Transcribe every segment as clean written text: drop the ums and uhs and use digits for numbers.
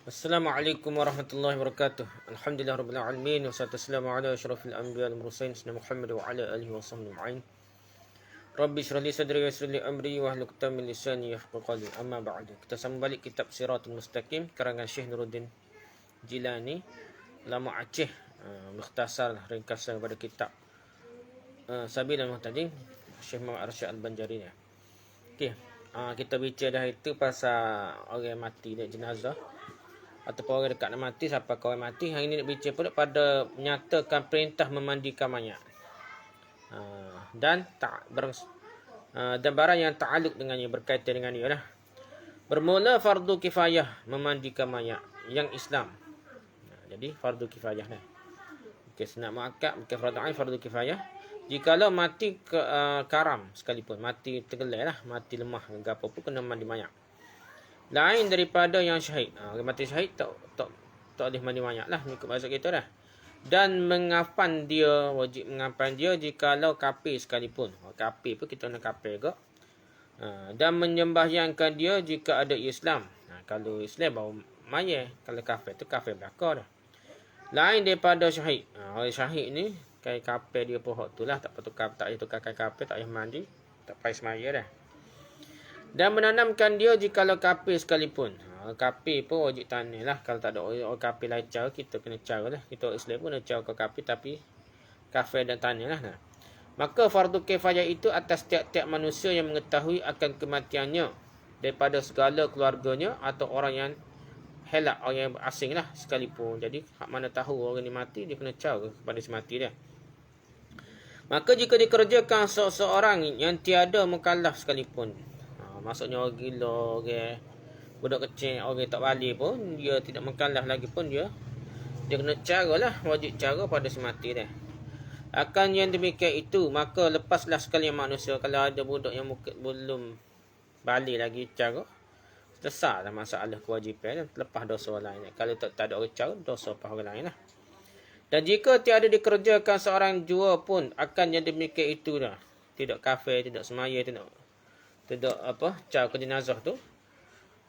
Assalamualaikum warahmatullahi wabarakatuh. Alhamdulillah rabbil alamin wassalatu wassalamu ala asyrafil anbiya wal mursalin sayyidina Muhammad wa ala alihi washabbihi ajma'in. Rabbi shrah li sadri wa yassir li amri wahlul 'uqdatam min lisani yafqahu qawli. Amma ba'du. Kita sambung balik kitab Siratul Mustaqim karangan Syekh Nuruddin Jilani, ulama Aceh. Mukhtasar ringkasan pada kitab Sabilul Muhtadin Syekh Muhammad Arsyad Al-Banjari ni. Okey. Kita bincang dah itu pasal orang mati dan jenazah ataupun orang dekat nak mati sampai orang mati. Hari ini nak bincang pula pada menyatakan perintah memandikan mayat dan barang yang ta'aluk dengannya, berkaitan dengan dia lah. Bermula fardu kifayah memandikan mayat yang Islam. Jadi fardu kifayah ni. Okey, senang muakkad bukan fardu ain, fardu kifayah. Jikalau mati karam sekalipun, mati tergelai lah, mati lemah ke apa pun, kena mandi mayat. Lain daripada yang syahid. Orang mati syahid tak boleh mandi mayat lah, ikut mazhab kita dah. Dan mengafan dia, wajib mengafan dia jikalau kafir sekalipun. Kafir pun kita nak kafir ke. Dan menyembahyangkan dia jika ada Islam. Kalau Islam baru mayat, kalau kafir tu kafir belaka dah. Lain daripada syahid. Orang syahid ni kai kafir dia pun hak tu lah, tak payah tukar kafir, tak payah mandi, tak payah semaya dah. Dan menanamkan dia jikalau kafir sekalipun. Kafir pun wajib tanam lah. Kalau tak ada orang kafir lain cara, kita kena cara lah. Kita orang Islam pun kena cara ke kafir, tapi kafir dan tanam lah. Maka fardu kifayah itu atas tiap-tiap manusia yang mengetahui akan kematiannya daripada segala keluarganya atau orang yang helak, orang yang asing lah sekalipun. Jadi hak mana tahu orang ni mati, dia kena cara kepada si mati dia. Maka jika dikerjakan seseorang yang tiada mukallaf sekalipun, maksudnya orang gila, orang budak kecil, orang tak balik pun, dia tidak mukallaf lagi pun, dia kena cara lah, wajib cara pada si mati dia. Akan yang demikian itu, maka lepaslah sekalian manusia. Kalau ada budak yang belum balik lagi cara, selesai lah masalah kewajipan, lepas dosa lain. Kalau tak ada orang cara, dosa apa orang lain lah. Dan jika tiada dikerjakan seorang jua pun, akan yang demikian itu dah. Tidak kafir, tidak semaya, tidak apa, cara ke jenazah tu,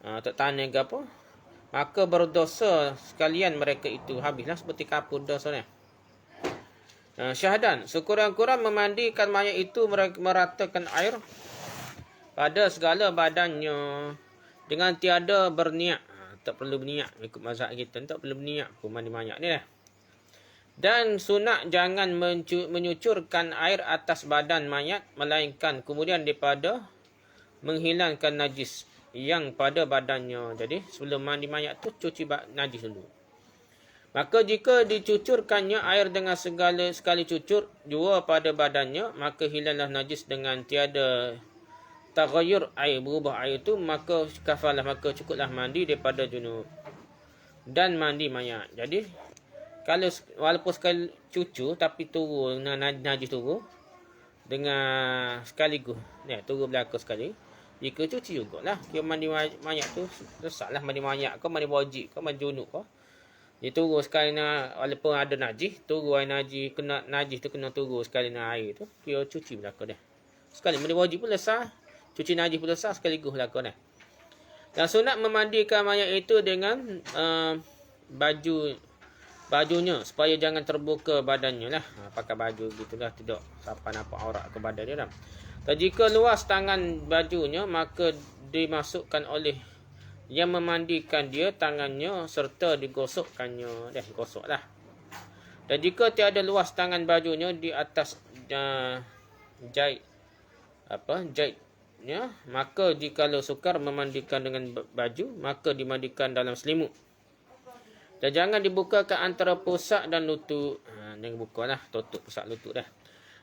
tak tanya ke apa, maka berdosa sekalian mereka itu. Habislah seperti kapur dosa ni. Syahadan, sekurang-kurang memandikan mayat itu, meratakan air pada segala badannya dengan tiada berniat. Tak perlu berniat, ikut mazhab kita tak perlu berniat pun mandi mayat ni lah. Dan sunat jangan menyucurkan air atas badan mayat, melainkan kemudian daripada menghilangkan najis yang pada badannya. Jadi sebelum mandi mayat tu cuci najis dulu. Maka jika dicucurkannya air dengan sekali cucur jua pada badannya, maka hilanglah najis dengan tiada taghayyur air, berubah air itu, maka kafalah, maka cukuplah mandi daripada junub dan mandi mayat. Jadi kalau walaupun sekali cucu tapi turun najis turun dengan sekaligus, turun belakang sekali, jika cuci jugalah. Kira mandi mayat tu sesatlah, mandi mayat kau, mandi wajib kau, mandi junub kau, dia turun sekali walaupun ada najis, turun air najis, kena najis tu kena turun sekali air tu, kira cuci belakang dah. Sekali mandi wajib pun lesah, cuci najis pun lesah, sekaligus belakang dah. Dan sunat memandikan mayat itu dengan bajunya supaya jangan terbuka badannya lah. Pakai baju gitulah, tidak siapa nampak aurat ke badan dia lah. Dan jika luas tangan bajunya, maka dimasukkan oleh yang memandikan dia tangannya serta digosokkannya. Gosok lah. Dan jika tiada luas tangan bajunya di atas jahitnya, maka jikalau sukar memandikan dengan baju, maka dimandikan dalam selimut. Dan jangan dibukakan antara pusat dan lutut. Jangan buka lah, tutup pusat lutut dah.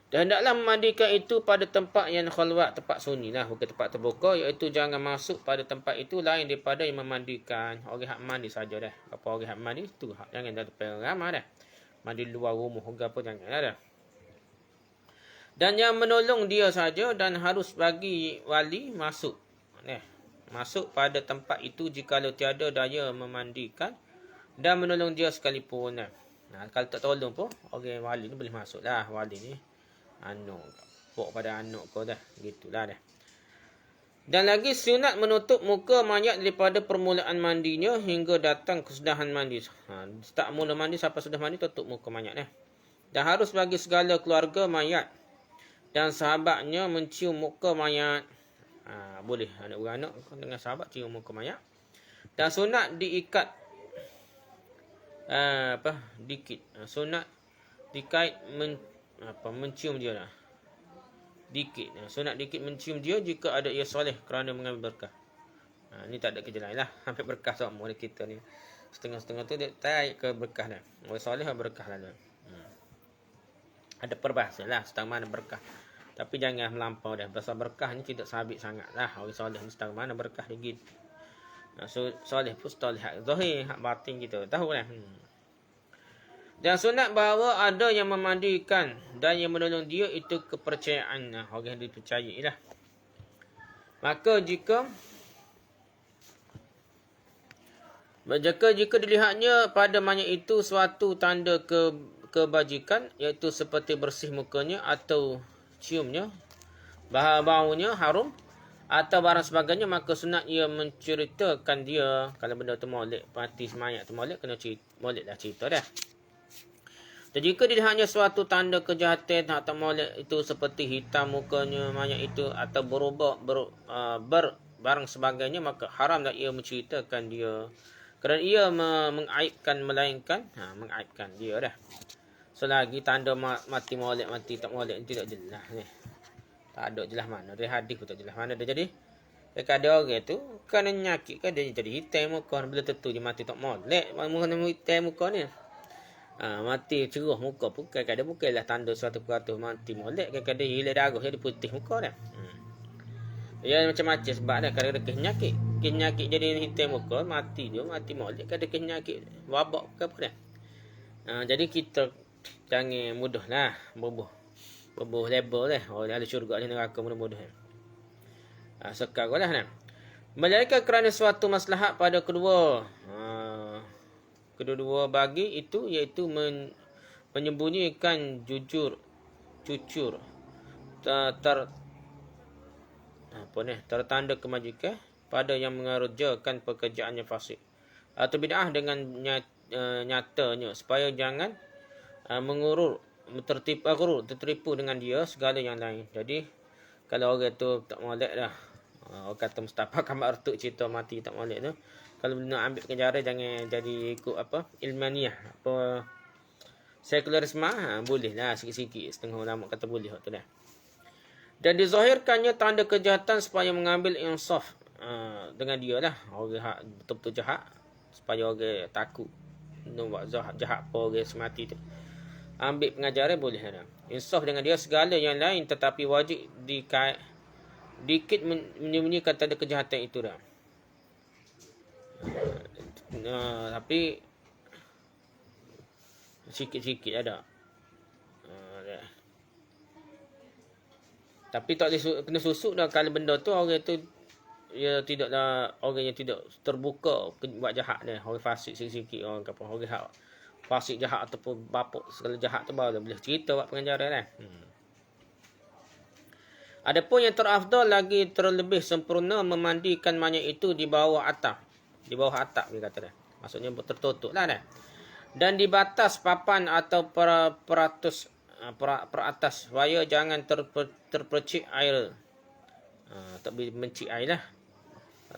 Dan hendaklah memandikan itu pada tempat yang khalwat, tempat sunyi lah, bukan tempat terbuka. Iaitu jangan masuk pada tempat itu lain daripada yang memandikan. Orang hak mandi saja dah. Apa orang hak mandi tu, jangan dah depan ramah dah. Mandi luar rumah, apa jangan dah. Dan yang menolong dia saja, dan harus bagi wali masuk. Masuk pada tempat itu jikalau tiada daya memandikan dan menolong dia sekalipun. Kalau tak tolong pun, orang wali ni boleh masuk lah. Wali ni anak, bawa pada anak kau dah, gitulah dah. Dan lagi sunat menutup muka mayat daripada permulaan mandinya hingga datang kesudahan mandi. Start mula mandi sampai sudah mandi tutup muka mayat. Dan harus bagi segala keluarga mayat dan sahabatnya mencium muka mayat. Boleh anak beranak dengan sahabat cium muka mayat. Dan sunat diikat dikit. Sunat dikait mencium dia lah. Dikit. Sunat dikit mencium dia jika ada ia soleh kerana mengambil berkah. Ni tak ada kerja lain lah. Ambil berkah sama oleh kita ni. Setengah-setengah tu dia tarik ke berkah dah. Orang soleh berkah lah. Ada perbahasa lah setang mana berkah. Tapi jangan melampau dah. Pasal berkah ni tidak sabit sangat lah. Orang soleh ni setang mana berkah dia gitu. So, soleh pun soleh hak zahir, hak batin kita. Tahu lah. Dan sunat bahawa ada yang memandikan dan yang menolong dia itu kepercayaan. Orang yang dipercayai lah. Maka jika dilihatnya pada mayat itu suatu tanda kebajikan, iaitu seperti bersih mukanya atau ciumnya, baunya harum atau barang sebagainya, maka sunat ia menceritakan dia. Kalau benda tu molek, mati mayat tu molek, kena molek dah cerita dah. Dan jika dilihatnya suatu tanda kejahatan atau molek itu seperti hitam mukanya mayat itu atau berubah barang sebagainya, maka haramlah ia menceritakan dia. Kerana ia mengaibkan melainkan mengaibkan dia dah. Selagi tanda mati molek, mati tak molek tidak jelas ni. Tak ada jelas mana. Dari hadis pun tak jelas mana dia jadi. Kadang orang tu kena nyakit kan dia jadi hitam muka, bila tentu dia mati tak molek, mana hitam muka ni. Mati cerah muka pun kadang-kadang bukanlah tanda 100% mati molek, kadang-kadang hilang darah jadi putih muka dah. Ya macam-macam sebab dah kadang-kadang kenyakit jadi hitam muka, mati dia mati molek, kadang-kadang kenyakit wabak ke apa dah. Jadi kita jangan mudahlah berbuh lebar lah. Orang ahli syurga ni neraka mudah-mudah. Sekarang lah nah. Melainkan kerana suatu maslahat pada kedua bagi itu, iaitu menyembunyikan tertanda kemajikan pada yang mengerjakan pekerjaannya fasik atau bid'ah dengan nyatanya, supaya jangan tertipu dengan dia segala yang lain. Jadi kalau orang tu tak molek dah, orang kata Mustafa Kamal Artuk cerita mati tak molek tu, kalau nak ambil penjara jangan jadi ikut ilmiah sekularisme, boleh lah sikit-sikit. Setengah ulama kata boleh tu dah. Dan dizahirkannya tanda kejahatan supaya mengambil insaf dengan dia lah. Orang betul-betul jahat, supaya orang takut nak buat jahat apa orang semati tu. Ambil pengajaran boleh lah. Insaf dengan dia segala yang lain, tetapi wajib dikit menyembunyikan tanda kejahatan itu dah. Tapi sikit-sikit ada. Tapi tak boleh kena susuk dah kalau benda tu orang tu ia tidaklah orang yang tidak terbuka buat jahat dia. Orang fasik sikit-sikit, orang apa orang fasik jahat ataupun bapuk segala jahat tu baru boleh cerita buat pengajaran dah. Adapun yang terafdal lagi terlebih sempurna memandikan mayat itu di bawah atap. Di bawah atap dia kata dah. Maksudnya tertutup lah dah. Dan di batas papan atau peratas supaya jangan terpercik air. Tak boleh mencik air lah.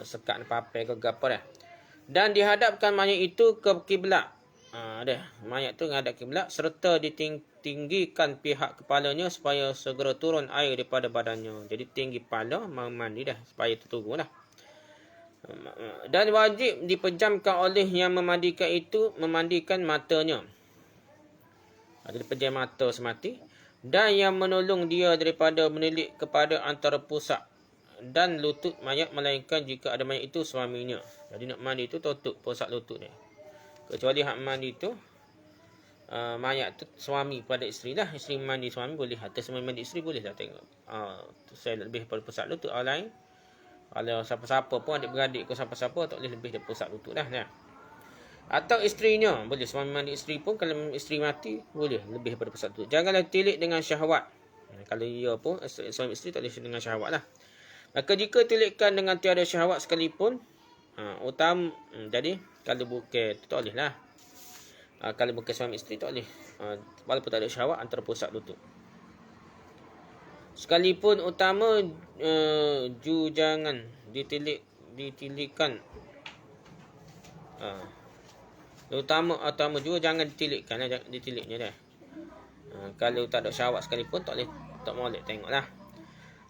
Sekat papai ke apa dah. Dan dihadapkan mayat itu ke kiblat. Mayat tu menghadap kiblat serta ditinggikan pihak kepalanya supaya segera turun air daripada badannya. Jadi tinggi kepala mandi dah supaya terturun lah. Dan wajib dipejamkan oleh yang memandikan itu memandikan matanya. Jadi pejam mata semati. Dan yang menolong dia daripada menilik kepada antara pusat dan lutut mayat, melainkan jika ada mayat itu suaminya. Jadi nak mandi itu tutup pusat lutut dia. Kecuali hak mandi itu mayat tu suami pada isteri lah. Isteri mandi suami boleh. Atau suami mandi isteri boleh lah tengok. Saya lebih pada pusat lutut. Lain kalau siapa-siapa pun adik-beradik ke siapa-siapa tak boleh lebih dari pusat lutut lah. Atau isterinya boleh. Suami mandi isteri pun kalau isteri mati boleh lebih daripada pusat lutut. Janganlah tilik dengan syahwat. Kalau ia pun suami isteri tak boleh dengan syahwat lah. Maka jika tilikan dengan tiada syahwat sekalipun, jadi kalau bukan tu tak boleh lah. Kalau bukan suami isteri tak boleh. Walaupun tak ada syahwat antara pusat lutut. Sekalipun utama jangan ditilikkan. Utama juga jangan ditilikkan lah, ditiliknya dah. Kalau tak ada syahwat sekalipun tak boleh tengoklah.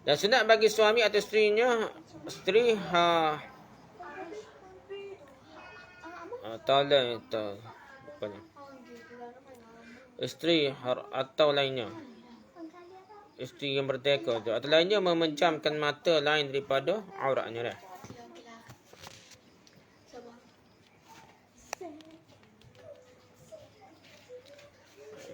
Dan sunat bagi suami atau isteri isteri atau lainnya. Isteri yang berteka tu atau lainnya memejamkan mata lain daripada auratnya dah.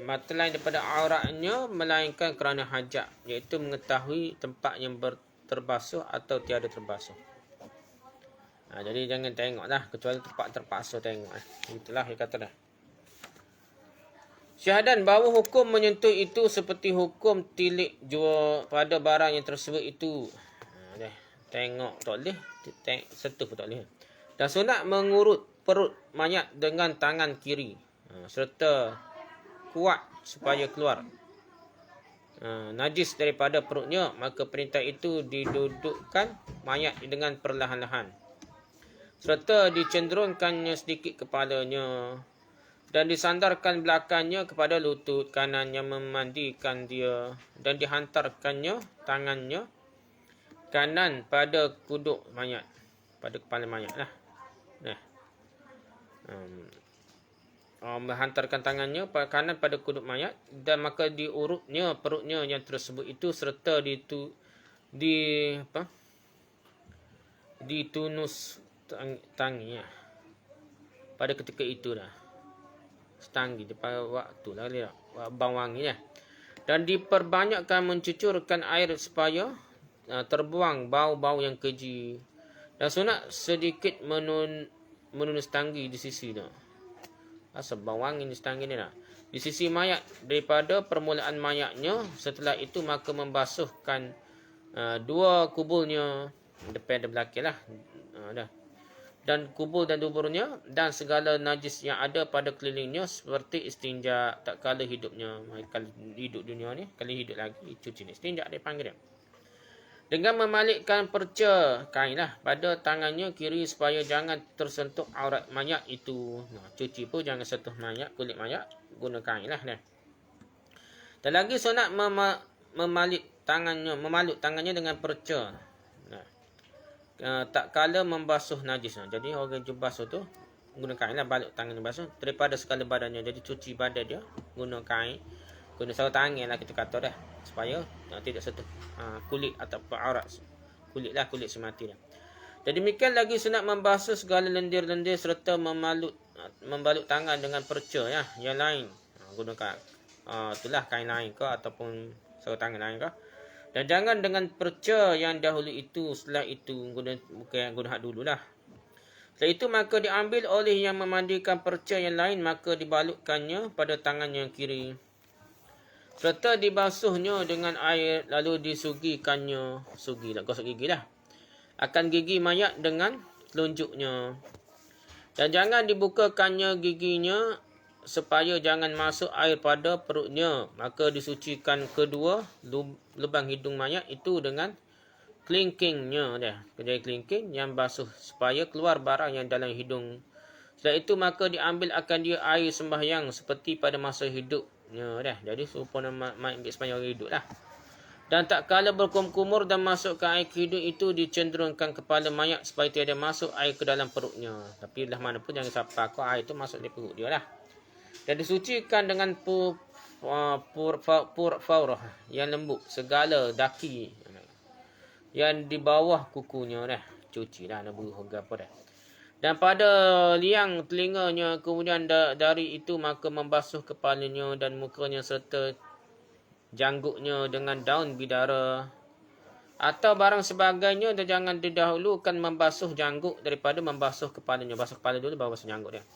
Mata lain daripada auratnya melainkan kerana hajat, iaitu mengetahui tempat yang terbasuh atau tiada terbasuh. Jadi jangan tengoklah kecuali tempat terpaksa tengok. Itulah dia kata dah. Syahadan bahawa hukum menyentuh itu seperti hukum tilik jua pada barang yang tersebut itu. Tengok tak boleh, sentuh pun tak boleh. Dan sunat mengurut perut mayat dengan tangan kiri serta kuat supaya keluar najis daripada perutnya, maka perintah itu didudukkan mayat dengan perlahan-lahan serta dicenderungkannya sedikit kepalanya dan disandarkan belakangnya kepada lutut kanan yang memandikan dia dan dihantarkannya tangannya kanan pada kuduk mayat, pada kepala mayat lah. Menghantarkan tangannya kanan pada kuduk mayat dan maka diurutnya perutnya yang tersebut itu serta ditunus tangi pada ketika itu dah. Setanggi pada waktu lah bau wangi dah. Dan diperbanyakkan mencucurkan air supaya terbuang bau-bau yang keji. Dan sunat sedikit menunus tanggi di sisi dah. Asal bau wangi di setanggi ni dah. Di sisi mayat daripada permulaan mayatnya, setelah itu maka membasuhkan dua kubulnya, depan dan belakang lah. Dah. Dan kubul dan duburnya dan segala najis yang ada pada kelilingnya seperti istinja tak kala hidupnya. Kalau hidup dunia ni, kalau hidup lagi cuci ni istinja dia panggil dia. Dengan memalikkan perca kain lah pada tangannya kiri supaya jangan tersentuh aurat mayat itu. Cuci pun jangan sentuh mayat, kulit mayat, guna kain lah. Dan lagi sunat memalut tangannya dengan perca. Tak kala membasuh najis. Jadi orang basuh tu guna kain lah, balut tangannya basuh daripada segala badannya. Jadi cuci badan dia guna kain, guna sarung tangan lah kita kata dah, supaya tidak sentuh kulit atau aurat kulit semati dah. Dan demikian lagi sunat membasuh segala lendir-lendir serta membalut tangan dengan perca yang lain, gunakan itulah kain lain ke ataupun sarung tangan lain ke. Dan jangan dengan perca yang dahulu itu, setelah itu bukan guna hak dululah. Setelah itu maka diambil oleh yang memandikan perca yang lain, maka dibalutkannya pada tangan yang kiri serta dibasuhnya dengan air, lalu disugikannya, gosok gigi lah, akan gigi mayat dengan telunjuknya. Dan jangan dibukakannya giginya supaya jangan masuk air pada perutnya, maka disucikan kedua lubang hidung mayat itu dengan kelingkingnya dah, kedai kelingking yang basuh supaya keluar barang yang dalam hidung. Setelah itu maka diambil akan dia air sembahyang seperti pada masa hidupnya dah. Jadi serupa mayat ambil sembahyang orang hidup lah. Dan tak kala berkumur dan masukkan air ke hidung itu, dicenderungkan kepala mayat supaya tiada masuk air ke dalam perutnya. Tapi lah mana pun jangan sampai air itu masuk di perut dia lah. Dan disucikan dengan faurah yang lembut segala daki yang di bawah kukunya dah. Cuci dah, nak buruh apa dah. Dan pada liang telinganya, kemudian dari itu maka membasuh kepalanya dan mukanya serta janggutnya dengan daun bidara atau barang sebagainya. Dan jangan didahulukan membasuh janggut daripada membasuh kepalanya. Basuh kepala dulu baru basuh janggut dia.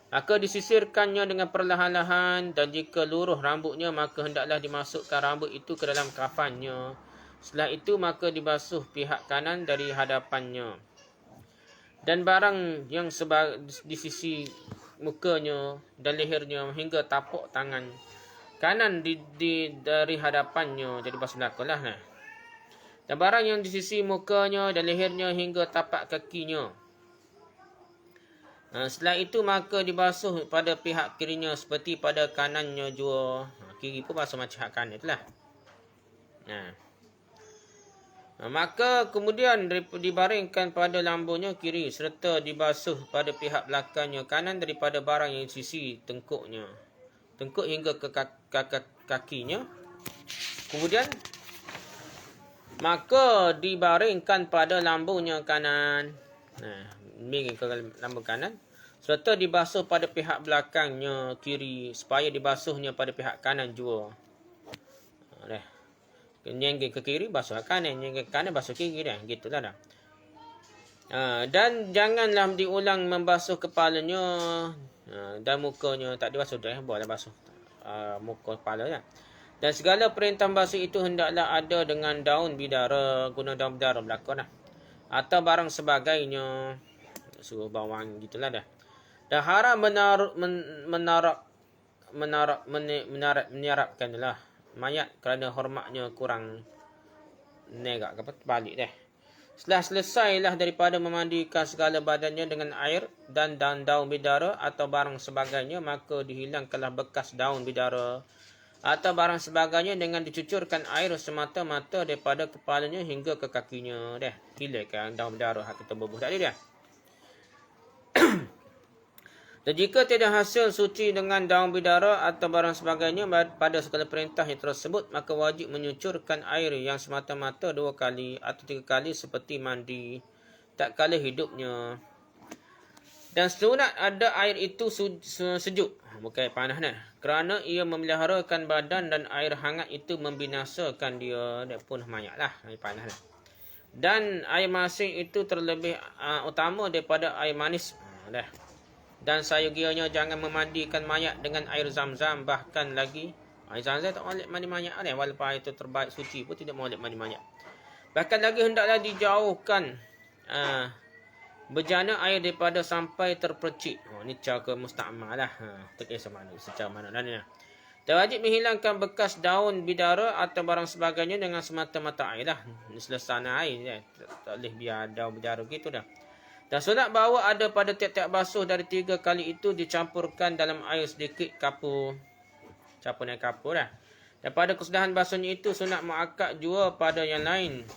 Maka disisirkannya dengan perlahan-lahan, dan jika luruh rambutnya maka hendaklah dimasukkan rambut itu ke dalam kafannya Setelah itu maka dibasuh pihak kanan dari hadapannya. Dan barang yang di sisi mukanya dan lehernya hingga tapak tangan kanan dari hadapannya, jadi basuh belakang lah. Dan barang yang di sisi mukanya dan lehernya hingga tapak kakinya. Setelah itu maka dibasuh pada pihak kirinya seperti pada kanannya jua. Kiri pun basuh macam hak kanan itulah. Maka kemudian dibaringkan pada lambunya kiri serta dibasuh pada pihak belakangnya kanan daripada barang yang sisi tengkuknya. Tengkuk hingga ke kakinya. Kemudian maka dibaringkan pada lambunya kanan. Miring ke lambung kanan. Serta dibasuh pada pihak belakangnya kiri supaya dibasuhnya pada pihak kanan jua. Nyengge ke kiri basuh kanan, nyengge ke kanan basuh kiri dah. Gitulah dah. Dan janganlah diulang membasuh kepalanya dan mukanya. Tak dibasuh dah, boleh basuh muka kepala dah. Dan segala perintah basuh itu hendaklah ada dengan daun bidara, guna daun bidara belakang dah. Atau barang sebagainya. Suruh bawang gitulah dah. Dan haram menyarapkan lah mayat kerana hormatnya kurang negak apa balik dah. Setelah selesailah daripada memandikan segala badannya dengan air dan daun bidara atau barang sebagainya, maka dihilangkanlah bekas daun bidara atau barang sebagainya dengan dicucurkan air semata-mata daripada kepalanya hingga ke kakinya dah. Hilangkan daun bidara hak kita berbuh tadi dah. Dan jika tidak hasil suci dengan daun bidara atau barang sebagainya pada segala perintah yang tersebut, maka wajib menyucurkan air yang semata-mata 2 kali atau 3 kali seperti mandi tak kala hidupnya. Dan sunat ada air itu sejuk, bukan panas dah. Kerana ia memeliharakan badan dan air hangat itu membinasakan dia. Dia pun mayat lah, air panas lah. Dan air masin itu terlebih utama daripada air manis. Dah. Dan sayogianya jangan memandikan mayat dengan air zam-zam. Bahkan lagi air zam-zam tak boleh mandi mayat dah. Walaupun air itu terbaik suci pun tidak boleh mandi mayat. Bahkan lagi hendaklah dijauhkan bejana air daripada sampai terpercik. Ini cara musta'mal lah. Tak kisah mana. Secara mana dah ni. Dan wajib menghilangkan bekas daun bidara atau barang sebagainya dengan semata-mata air lah. Selesai air. Tak boleh biar daun bidara gitu dah. Dan sunat bahawa ada pada tiap-tiap basuh dari 3 kali itu dicampurkan dalam air sedikit kapur. Campur dengan kapur dah. Dan pada kesudahan basuhnya itu sunat muakkad jua pada yang lain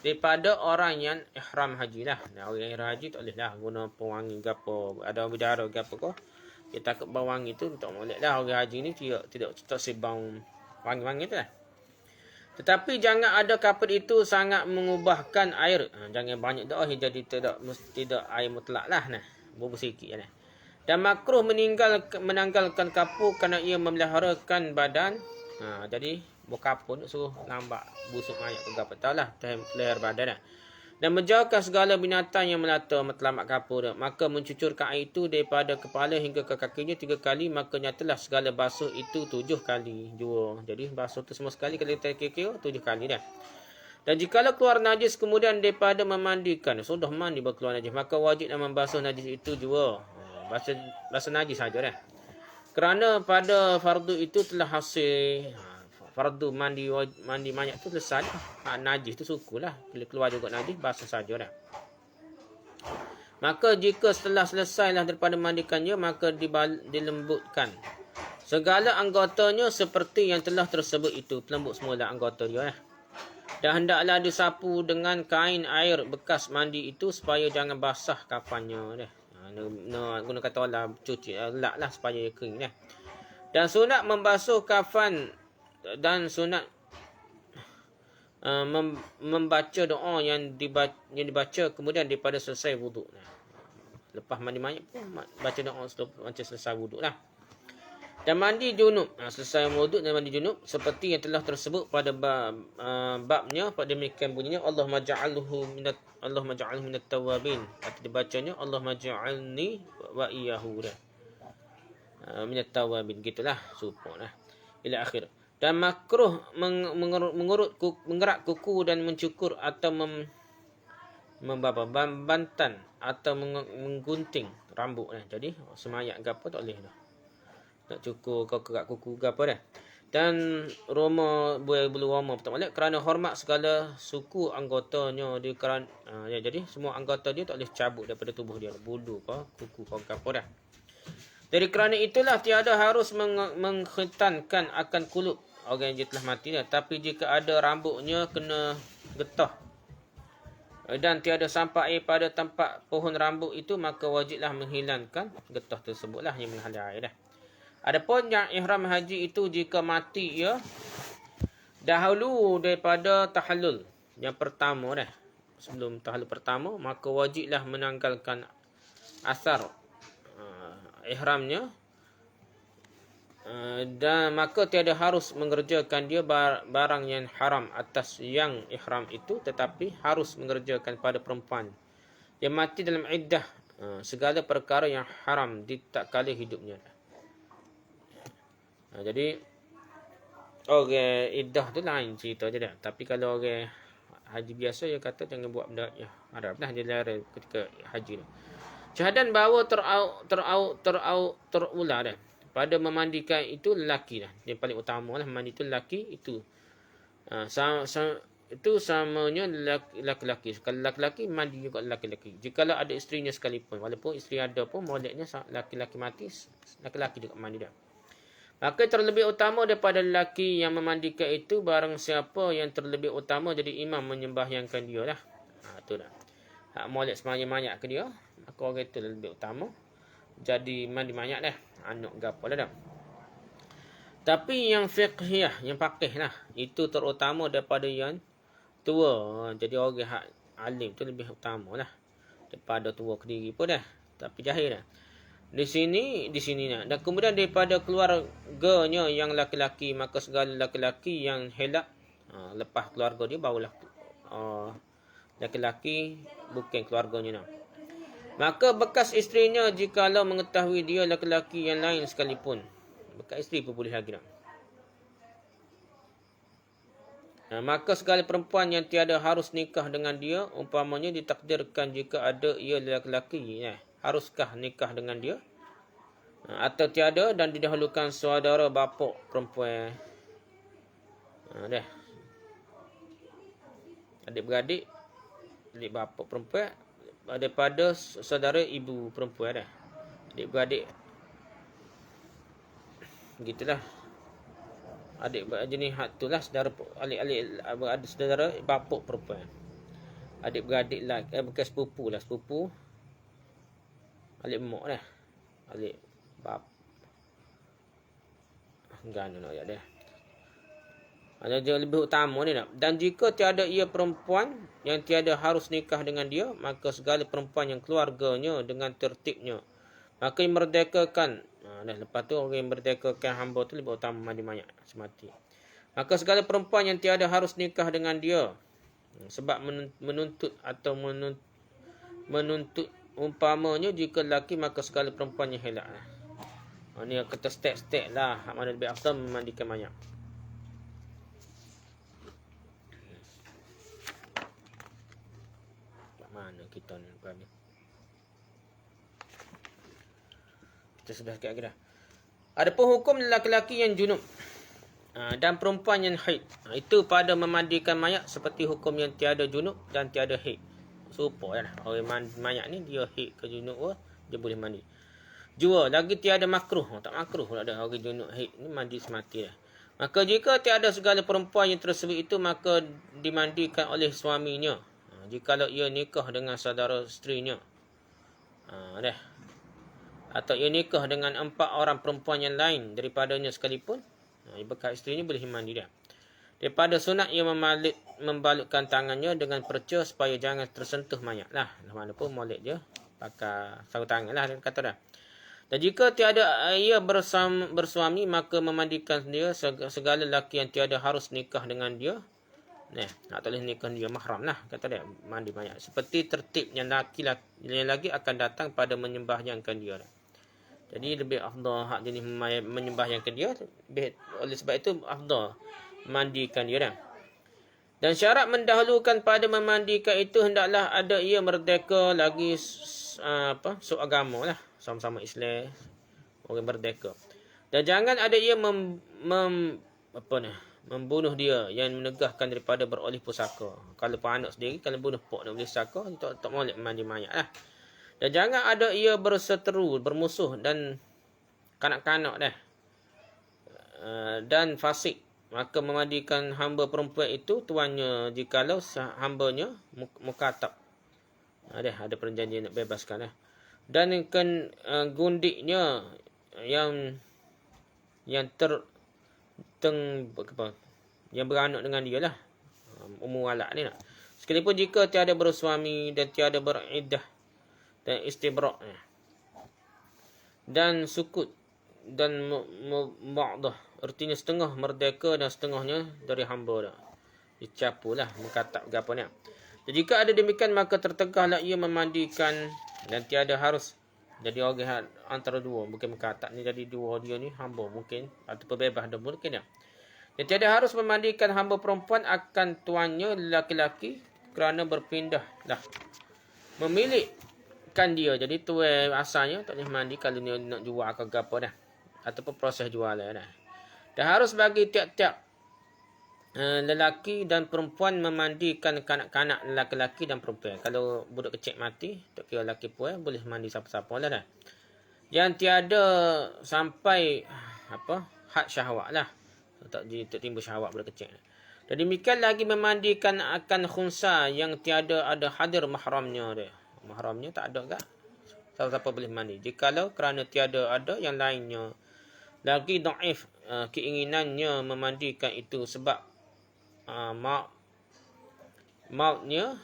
daripada orang yang ihram haji lah. Orang yang ihram haji tak boleh lah guna pewangi gapo, ada bidara gapo ko. Dia takut bawang itu tak boleh lah. Orang haji ni tidak sebang wangi-wangi tu lah. Tetapi jangan ada kapur itu sangat mengubahkan air. Jangan banyak dah jadi tidak air mutlak lah. Bubur sikit lah. Dan makruh menanggalkan kapur kerana ia memeliharakan badan. Jadi berkapur suruh nampak busuk mayat ke apa tahu lah. Leher badan lah. Dan menjauhkan segala binatang yang melata matlamat kapur. Maka mencucurkan air itu daripada kepala hingga ke kakinya 3 kali. Maka nyatalah segala basuh itu 7 kali jua. Jadi basuh tu semua sekali kalau kita kira 7 kali dah. Dan jikalau keluar najis kemudian daripada memandikan. Sudah mandi berkeluar najis. Maka wajiblah membasuh najis itu jua. Basuh najis saja dah. Kerana pada fardu itu telah hasil. Fardu mandi mayat tu selesai dah. Najis tu sukulah. Bila keluar juga najis, basuh saja dah. Maka jika setelah selesailah daripada mandikannya, maka dilembutkan segala anggotanya seperti yang telah tersebut itu. Pelembut semula anggota dia dah. Dan hendaklah disapu dengan kain air bekas mandi itu supaya jangan basah kafannya dah. Guna kata Allah cuci lak lah supaya dia kering dah. Dan sunat membasuh kafan dan sunat membaca doa yang dibaca kemudian daripada selesai wuduk. Lepas mandi mayat pun baca doa macam selesai wuduk lah. Dan mandi junub. Selesai wuduk dan mandi junub seperti yang telah tersebut pada babnya. Pada demikian bunyinya Allahumma ja'alhu minat tawabin. Atau dibacanya Allahumma ja'alni wa iyyahu minat tawabin. Gitulah supaya lah. Ila akhir. Dan makruh menggerak kuku dan mencukur atau membantan atau menggunting rambut. Jadi semayat ke apa tak boleh dah. Nak cukur kau kerak kuku ke apa dah. Dan Roma bulu Roma tak boleh kerana hormat segala suku anggotanya dia kerana jadi semua anggota dia tak boleh cabut daripada tubuh dia, bulu ke kuku ke apa dah. Jadi kerana itulah tiada harus mengkhitankan akan kulit orang yang telah mati dah. Tapi jika ada rambutnya kena getah dan tiada sampai air pada tempat pohon rambut itu, maka wajiblah menghilangkan getah tersebutlah yang menghalang air dah. Adapun yang ihram haji itu jika mati ia dahulu daripada tahallul yang pertama dah, sebelum tahallul pertama, maka wajiblah menanggalkan asar ihramnya, dan maka tiada harus mengerjakan dia barang yang haram atas yang ihram itu, tetapi harus mengerjakan pada perempuan yang mati dalam iddah segala perkara yang haram di tak kala hidupnya. Jadi orang iddah tu lain cerita je dah. Tapi kalau orang haji biasa dia kata jangan buat benda ya haram dah, dia larang ketika haji tu. Syahadan bahawa terulah dah. Pada memandikan itu lelaki dah. Yang paling utama lah mandi itu lelaki itu. Itu samanya lelaki-lelaki. Kalau lelaki mandi juga lelaki-lelaki. Jikalau ada isterinya sekalipun, walaupun isteri ada pun moleknya lelaki-lelaki mati, lelaki-lelaki juga mandi dah. Maka terlebih utama daripada lelaki yang memandikan itu barang siapa yang terlebih utama jadi imam menyembahyangkan dia lah. Itu dah. Hak molek semayang-mayat ke dia, maka orang itu lebih utama. Jadi mandi mayat dah. Anak gapo dah. Tapi yang fiqhiyah, yang faqih lah, itu terutama daripada yang tua. Jadi orang hak alim tu lebih utama lah daripada tua ke diri pun dah. Tapi jahil dah. Di sini lah. Dan kemudian daripada keluarganya yang laki-laki, maka segala laki-laki yang helak lepas keluarga dia barulah laki-laki bukan keluarganya nah. Maka bekas isterinya jikalau mengetahui dia laki-laki yang lain sekalipun, bekas isteri pun boleh lagi nah. Maka segala perempuan yang tiada harus nikah dengan dia, umpamanya ditakdirkan jika ada ia lelaki, haruskah nikah dengan dia atau tiada, dan didahulukan saudara bapa perempuan. Adik-beradik, adik bapa perempuan daripada saudara ibu perempuan dah. Adik-beradik gitulah. Adik jenis hak tu lah, saudara alik-alik ada saudara bapa perempuan. Adik-beradik lah, bukan sepupu lah, sepupu alik mak dah. Alik bap. Gana nak ayat dia. Ada dia lebih utama ni nak. Dan jika tiada ia perempuan yang tiada harus nikah dengan dia, maka segala perempuan yang keluarganya dengan tertibnya, maka yang merdekakan. Lepas tu orang yang merdekakan hamba tu lebih utama mandi mayat semati. Maka segala perempuan yang tiada harus nikah dengan dia, sebab menuntut atau menuntut umpamanya jika lelaki, maka segala perempuan yang helak lah. Ni kata step-step lah. Hak mana lebih afdal memandikan mayat. Kat mana kita ni? Kita sudah sikit lagi dah. Adapun hukum lelaki-lelaki yang junub dan perempuan yang haid, itu pada memandikan mayat seperti hukum yang tiada junub dan tiada haid. Serupa lah. Orang mayat ni dia haid ke junub, dia boleh mandi. Jua lagi tiada makruh. Tak makruh pula ada orang junub haid ni mandi semati dah. Maka jika tiada segala perempuan yang tersebut itu, maka dimandikan oleh suaminya. Jikalau ia nikah dengan saudara isterinya. Dah. Atau ia nikah dengan 4 orang perempuan yang lain daripadanya sekalipun, bekas isterinya boleh mandi dah. Daripada sunat ia membalutkan tangannya dengan perca supaya jangan tersentuh mayat lah. Mana pun molek dia pakai sarung tangan lah, dia kata dah. Dan jika tiada ia bersuami, maka memandikan dia segala lelaki yang tiada harus nikah dengan dia. Tak boleh nikah dia mahram lah, kata dia mandi mayat. Seperti tertib yang lagi akan datang pada menyembahyangkan dia. Jadi lebih afdal hak jenis menyembah yang ke dia. Oleh sebab itu afdal mandikan dia dah. Dan syarat mendahulukan pada memandikan itu hendaklah ada ia merdeka lagi agama lah. Sama-sama Islam, orang merdeka. Dan jangan ada ia membunuh dia yang menegahkan daripada beroleh pusaka. Kalau anak sendiri, kalau bunuh pok nak boleh pusaka, tak boleh mandi mayat lah. Dan jangan ada ia berseteru, bermusuh dan kanak-kanak dah. Dan fasik. Maka memandikan hamba perempuan itu tuannya jikalau hambanya mukatab. Ada perjanjian nak bebaskan lah. Dan gundiknya yang yang beranak dengan dia lah. Umur walak ni lah. Sekalipun jika tiada bersuami dan tiada beriddah dan istibrak dan sukut dan ba'dah, artinya setengah merdeka dan setengahnya dari hamba dah. Dicapulah mengkatak ke apa ni. Dan jika ada demikian maka tertegahlah ia memandikan dan tiada harus jadi orang antara dua, bukan mengkatak ni jadi dua dia ni hamba mungkin atau bebas dah mungkin ya. Dan tiada harus memandikan hamba perempuan akan tuannya lelaki-lelaki kerana berpindah lah memilihkan dia. Jadi tuan asalnya tak boleh mandi kalau dia nak jual ke apa dah. Ataupun proses jualan dah. Dan harus bagi tiap-tiap lelaki dan perempuan memandikan kanak-kanak lelaki dan perempuan. Kalau budak kecil mati, tak kira lelaki perempuan, boleh mandi siapa-siapa lah dah. Yang tiada sampai had syahwat lah. Tak timbul syahwat budak kecil. Dan demikian lagi memandikan akan khunsa yang tiada ada hadir mahramnya dia. Mahramnya tak ada kan? Siapa-siapa boleh mandi. Jikalau kerana tiada ada yang lainnya. Lagi dhaif keinginannya memandikan itu sebab mautnya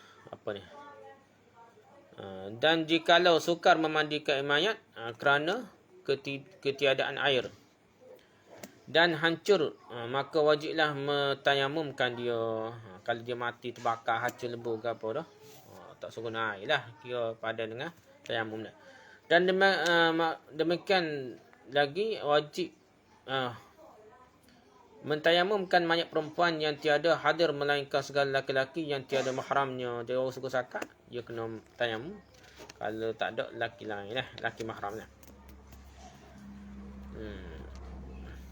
dan jikalau sukar memandikan mayat kerana ketiadaan air dan hancur, maka wajiblah mentayamumkan dia. Kalau dia mati terbakar hancur lebu ke apa dah, tak suruh air lah, kira padan dengan tayamum dah. Dan demikian lagi wajib mentayamumkan mayat perempuan yang tiada hadir melainkan segala laki-laki yang tiada mahramnya. Dia orang suku sakat, dia kena tayamum. Kalau tak ada laki lain lah, laki mahram lah.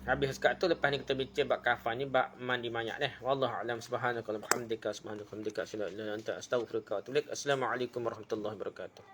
Habis sekat tu, lepas ni kita bincang bab kafan ni, bab mandi mayat dah. Wallahu a'lam. Subhanakallahumma hamdika asyhadu an la ilaha illa anta astaghfiruka wa atubu ilaik. Assalamualaikum warahmatullahi wabarakatuh.